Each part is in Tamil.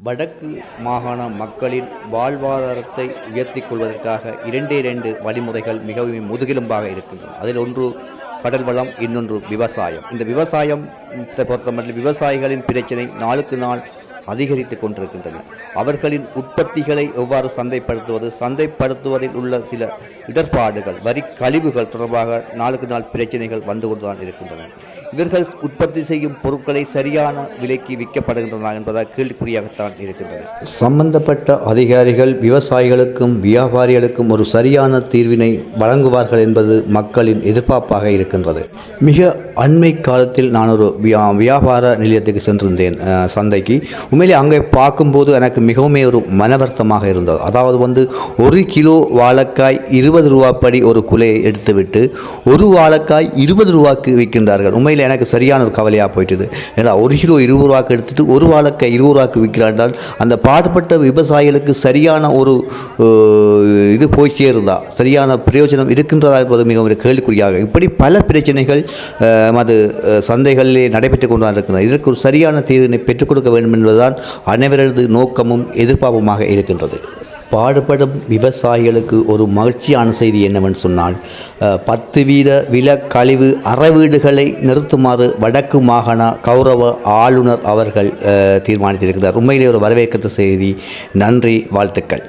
வடக்கு மாகாண மக்களின் வாழ்வாதாரத்தை உயர்த்திக் கொள்வதற்காக இரண்டு வழிமுறைகள் மிகவும் முதுகெலும்பாக இருக்கின்றன. அதில் ஒன்று கடல் வளம், இன்னொன்று விவசாயம். இந்த விவசாயத்தை பொறுத்தமட்டில் விவசாயிகளின் பிரச்சனை நாளுக்கு நாள் அதிகரித்து கொண்டிருக்கின்றன. அவர்களின் உற்பத்திகளை எவ்வாறு சந்தைப்படுத்துவதில் உள்ள சில இடர்பாடுகள், வரி கழிவுகள் தொடர்பாக நாளுக்கு நாள் பிரச்சனைகள் வந்து கொண்டுதான் இருக்கின்றன. இவர்கள் உற்பத்தி செய்யும் பொருட்களை சரியான விலைக்கு விற்கப்படுகின்றன என்பதால் கேள்விக்குறியாகத்தான் இருக்கின்றது. சம்பந்தப்பட்ட அதிகாரிகள் விவசாயிகளுக்கும் வியாபாரிகளுக்கும் ஒரு சரியான தீர்வினை வழங்குவார்கள் என்பது மக்களின் எதிர்பார்ப்பாக இருக்கின்றது. மிக அண்மை காலத்தில் நான் ஒரு வியாபார நிலையத்துக்கு சென்றிருந்தேன், சந்தைக்கு. உண்மையிலே அங்கே பார்க்கும்போது எனக்கு மிகவும் ஒரு மனவர்த்தமாக இருந்தது. அதாவது ஒரு கிலோ வாழைக்காய் 20 ரூபாப்படி ஒரு குலையை எடுத்துவிட்டு ஒரு வாழைக்காய் 20 ரூபாய்க்கு விற்கின்றார்கள். உண்மையில் எனக்கு சரியான ஒரு கவலையாக போயிட்டுது. ஏன்னா ஒரு கிலோ 20 ரூபாய்க்கு எடுத்துட்டு ஒரு வாழைக்காய் 20 ரூபாய்க்கு விற்கிறாண்டால் அந்த பாடுபட்ட விவசாயிகளுக்கு சரியான ஒரு இது போய் சேருதா, சரியான பிரயோஜனம் இருக்கின்றதா என்பது மிகவும் கேள்விக்குறியாக. இப்படி பல பிரச்சனைகள் அது சந்தைகளிலே நடைபெற்றுக் கொண்டு இருக்கின்றன. இதற்கு ஒரு சரியான தீர்வினை பெற்றுக் கொடுக்க வேண்டும் என்பதுதான் அனைவரது நோக்கமும் எதிர்பார்ப்புமாக இருக்கின்றது. பாடுபடும் விவசாயிகளுக்கு ஒரு மகிழ்ச்சியான செய்தி என்னவென்று சொன்னால், 10% வில கழிவு அறவீடுகளை நிறுத்துமாறு வடக்கு மாகாண கௌரவ ஆளுநர் அவர்கள் தீர்மானித்திருக்கிறார். உண்மையிலே ஒரு வரவேற்கத்தக்க செய்தி. நன்றி, வாழ்த்துக்கள்.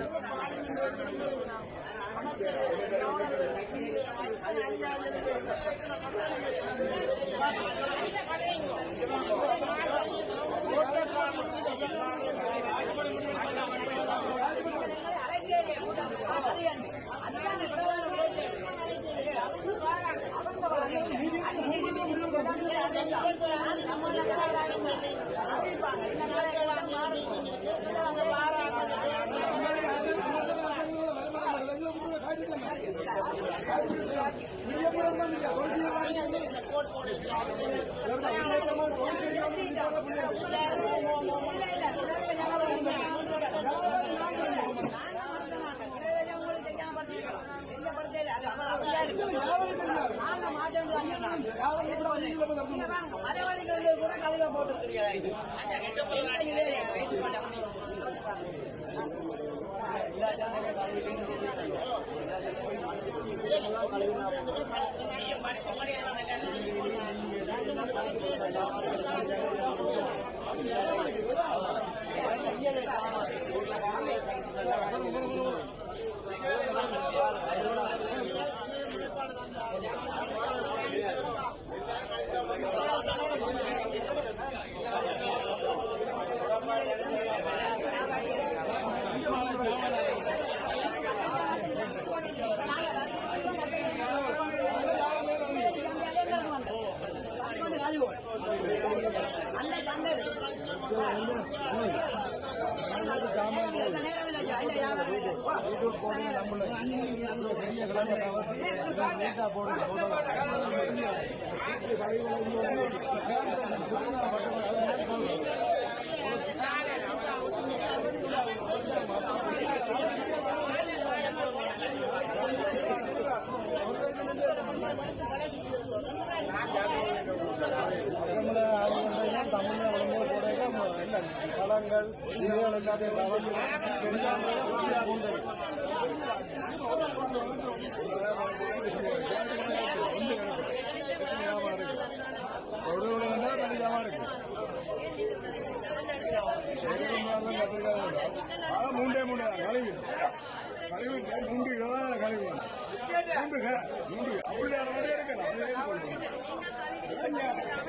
அப்படியே